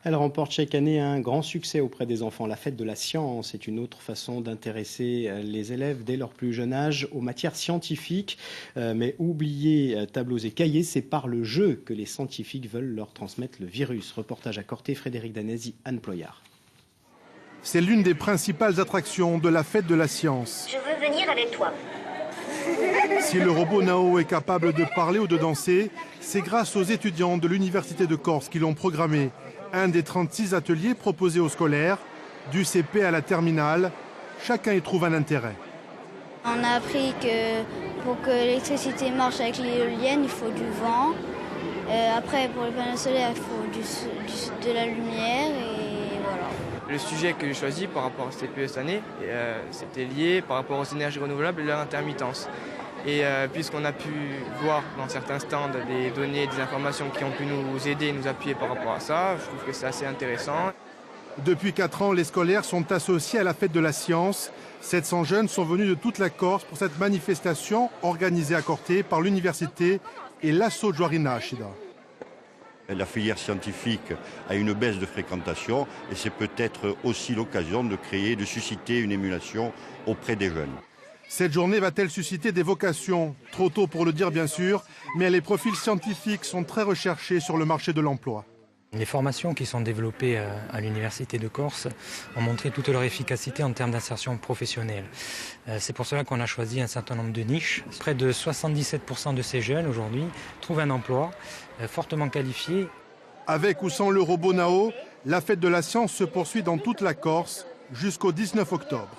Elle remporte chaque année un grand succès auprès des enfants. La fête de la science est une autre façon d'intéresser les élèves dès leur plus jeune âge aux matières scientifiques. Mais oubliez tableaux et cahiers, c'est par le jeu que les scientifiques veulent leur transmettre le virus. Reportage à Corté, Frédéric Danesi, Anne Ployard. C'est l'une des principales attractions de la fête de la science. Je veux venir avec toi. Si le robot Nao est capable de parler ou de danser, c'est grâce aux étudiants de l'Université de Corse qui l'ont programmé. Un des 36 ateliers proposés aux scolaires, du CP à la terminale, chacun y trouve un intérêt. On a appris que pour que l'électricité marche avec l'éolienne, il faut du vent. Après, pour les panneaux solaires, il faut de la lumière et voilà. Le sujet que j'ai choisi par rapport à CPE cette année, c'était lié par rapport aux énergies renouvelables et leur intermittence. Et puisqu'on a pu voir dans certains stands des données, des informations qui ont pu nous aider et nous appuyer par rapport à ça, je trouve que c'est assez intéressant. Depuis 4 ans, les scolaires sont associés à la fête de la science. 700 jeunes sont venus de toute la Corse pour cette manifestation organisée à Corté par l'université et l'Asso Joarina Achida. La filière scientifique a une baisse de fréquentation et c'est peut-être aussi l'occasion de créer, de susciter une émulation auprès des jeunes. Cette journée va-t-elle susciter des vocations? Trop tôt pour le dire bien sûr, mais les profils scientifiques sont très recherchés sur le marché de l'emploi. Les formations qui sont développées à l'Université de Corse ont montré toute leur efficacité en termes d'insertion professionnelle. C'est pour cela qu'on a choisi un certain nombre de niches. Près de 77% de ces jeunes aujourd'hui trouvent un emploi fortement qualifié. Avec ou sans le robot Nao, la fête de la science se poursuit dans toute la Corse jusqu'au 19 octobre.